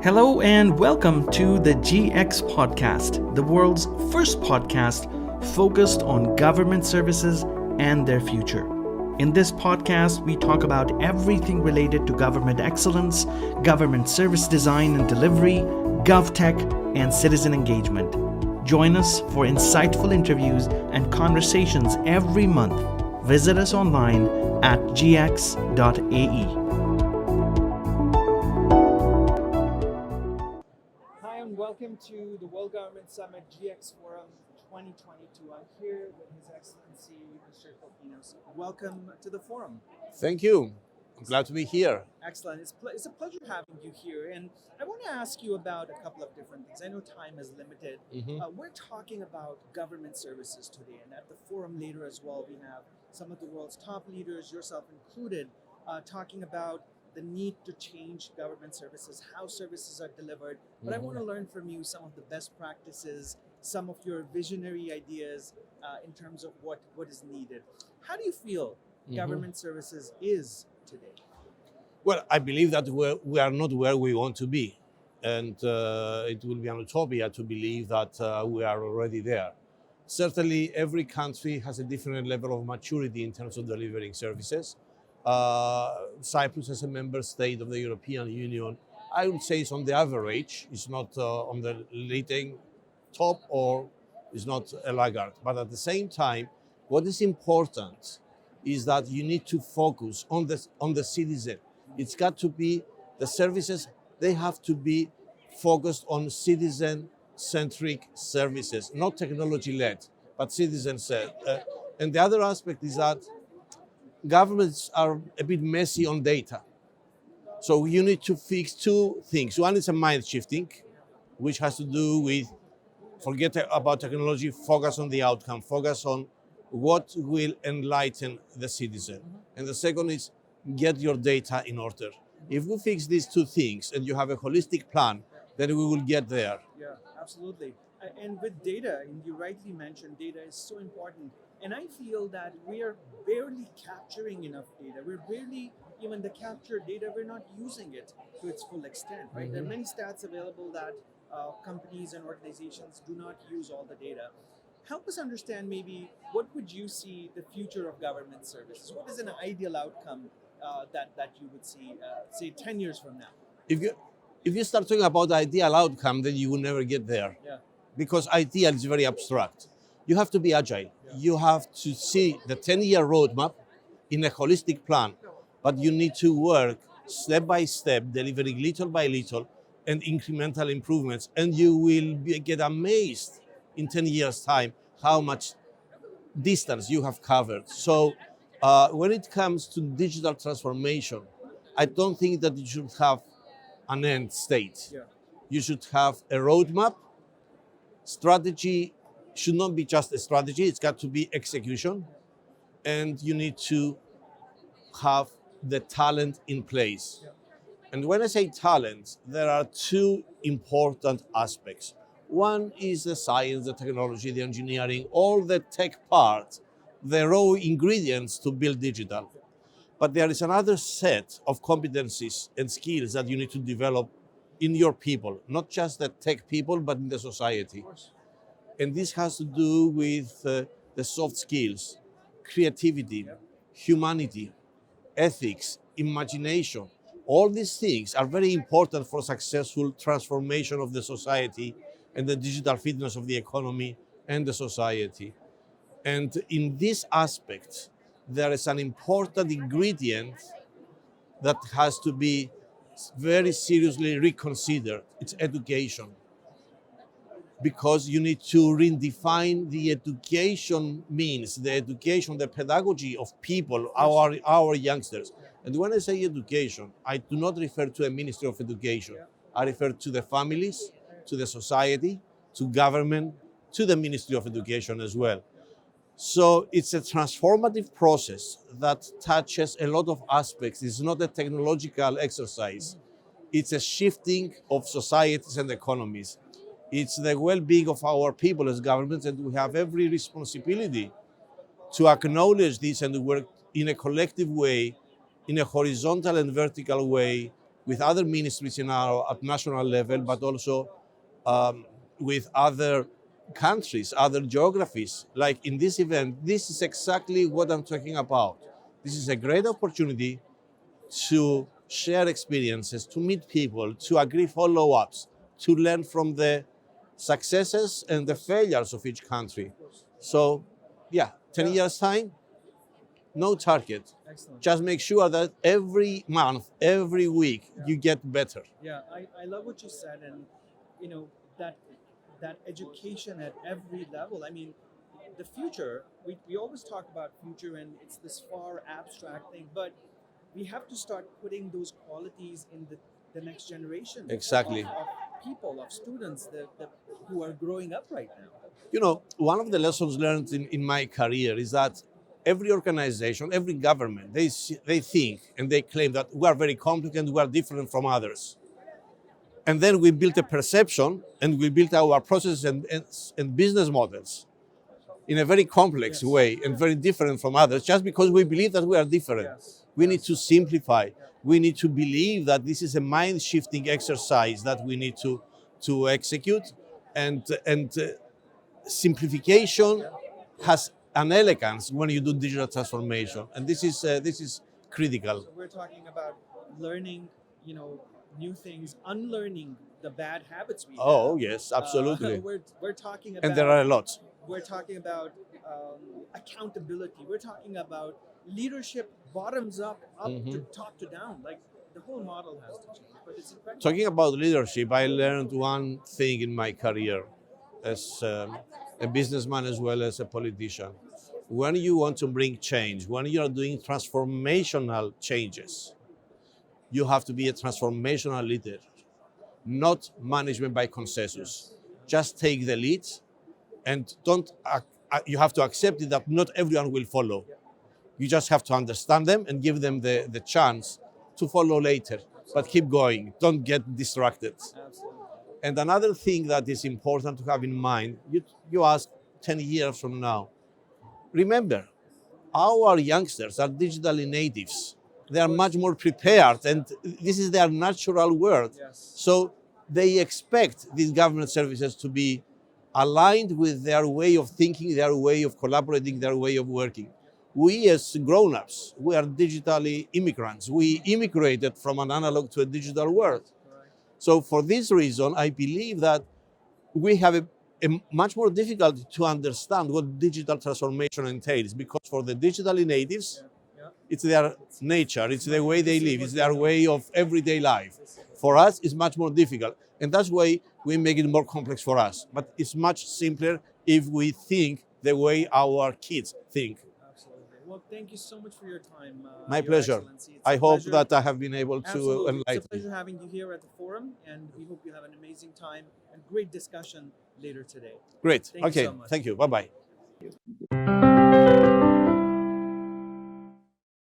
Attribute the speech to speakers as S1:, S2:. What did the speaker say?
S1: Hello and welcome to the GX Podcast, the world's first podcast focused on government services and their future. In this podcast, we talk about everything related to government excellence, government service design and delivery, GovTech, and citizen engagement. Join us for insightful interviews and conversations every month. Visit us online at gx.ae.
S2: Welcome to the World Government Summit GX Forum 2022. I'm here with His Excellency, Mr. Kokkinos. Welcome to the forum.
S3: Thank you. I'm glad to be here.
S2: Excellent. It's a pleasure having you here. And I want to ask you about a couple of different things. I know time is limited. We're talking about government services today. And at the forum later as well, we have some of the world's top leaders, yourself included, talking about the need to change government services, how services are delivered. But I want to learn from you some of the best practices, some of your visionary ideas in terms of what is needed. How do you feel government services is today?
S3: Well, I believe that we are not where we want to be. And it will be an utopia to believe that we are already there. Certainly, every country has a different level of maturity in terms of delivering services. Cyprus as a member state of the European Union, I would say is on the average. It's not on the leading top or is not a laggard. But at the same time, what is important is that you need to focus on the citizen. It's got to be the services, they have to be focused on citizen-centric services, not technology-led, but citizen-led. And the other aspect is that governments are a bit messy on data. So you need to fix two things. One is a mind shifting, which has to do with forget about technology, focus on the outcome, focus on what will enlighten the citizen. And the second is get your data in order. If we fix these two things and you have a holistic plan, then we will get there.
S2: Yeah, absolutely. And with data, and you rightly mentioned, data is so important. And I feel that we are barely capturing enough data. We're barely, even the captured data, we're not using it to its full extent, right? There are many stats available that companies and organizations do not use all the data. Help us understand maybe what would you see the future of government services? What is an ideal outcome that you would see, say, 10 years from now?
S3: If you start talking about the ideal outcome, then you will never get there.
S2: Yeah.
S3: Because ideal is very abstract. You have to be agile. Yeah. You have to see the 10-year roadmap in a holistic plan, but you need to work step by step, delivering little by little and incremental improvements, and you will get amazed in 10 years' time how much distance you have covered. So when it comes to digital transformation, I don't think that you should have an end state. Yeah. You should have a roadmap. Strategy should not be just a strategy, it's got to be execution. And you need to have the talent in place. Yeah. And when I say talent, there are two important aspects. One is the science, the technology, the engineering, all the tech part, the raw ingredients to build digital. But there is another set of competencies and skills that you need to develop in your people, not just the tech people, but in the society. And this has to do with the soft skills, creativity, humanity, ethics, imagination. All these things are very important for successful transformation of the society and the digital fitness of the economy and the society. And in this aspect, there is an important ingredient that has to be very seriously reconsidered. It's education. Because you need to redefine the education means, the education, the pedagogy of people, our youngsters. And when I say education, I do not refer to a Ministry of Education. I refer to the families, to the society, to government, to the Ministry of Education as well. So it's a transformative process that touches a lot of aspects. It's not a technological exercise. It's a shifting of societies and economies. It's the well-being of our people as governments, and we have every responsibility to acknowledge this and work in a collective way, in a horizontal and vertical way, with other ministries at national level, but also with other countries, other geographies. Like in this event, this is exactly what I'm talking about. This is a great opportunity to share experiences, to meet people, to agree follow-ups, to learn from the successes and the failures of each country. So, yeah, 10 years time, no target.
S2: Excellent.
S3: Just make sure that every month, every week, you get better.
S2: Yeah, I love what you said, and you know that education at every level. I mean, the future. We always talk about future, and it's this far abstract thing, but we have to start putting those qualities in the next generation.
S3: Exactly.
S2: Of people, of students who are growing up right now.
S3: You know, one of the lessons learned in my career is that every organization, every government, they think and they claim that we are very complicated, we are different from others. And then we built a perception and we built our processes and business models in a very complex way and very different from others just because we believe that we are different. We need to simplify. We need to believe that this is a mind-shifting exercise that we need to execute, and simplification has an elegance when you do digital transformation, and this is critical.
S2: So we're talking about learning, new things, unlearning the bad habits we have.
S3: Oh yes, absolutely.
S2: We're talking about,
S3: and there are a lot.
S2: We're talking about accountability. We're talking about leadership, bottoms up, to top to down. Like the whole model has to change. But it's incredible.
S3: Talking about leadership, I learned one thing in my career as a businessman as well as a politician. When you want to bring change, when you are doing transformational changes, you have to be a transformational leader, not management by consensus. Just take the lead, and you have to accept it that not everyone will follow. You just have to understand them and give them the chance to follow later. But keep going, don't get distracted.
S2: Absolutely.
S3: And another thing that is important to have in mind, you ask 10 years from now, remember, our youngsters are digitally natives. They are much more prepared, and this is their natural world.
S2: Yes.
S3: So they expect these government services to be aligned with their way of thinking, their way of collaborating, their way of working. We as grown-ups, we are digitally immigrants. We immigrated from an analog to a digital world. So for this reason, I believe that we have a much more difficult to understand what digital transformation entails, because for the digitally natives, it's their nature, it's the way they live, it's their way of everyday life. For us, it's much more difficult. And that's why we make it more complex for us. But it's much simpler if we think the way our kids think.
S2: Absolutely. Well, thank you so much for your time.
S3: My
S2: Your
S3: pleasure.
S2: Excellency. It's
S3: I
S2: a
S3: hope
S2: pleasure.
S3: that I have been able to
S2: Absolutely.
S3: enlighten
S2: It's a pleasure
S3: you.
S2: having you here at the forum, and we hope you have an amazing time and great discussion later today.
S3: Great.
S2: Thank you
S3: Okay.
S2: so much.
S3: Thank you. Bye-bye.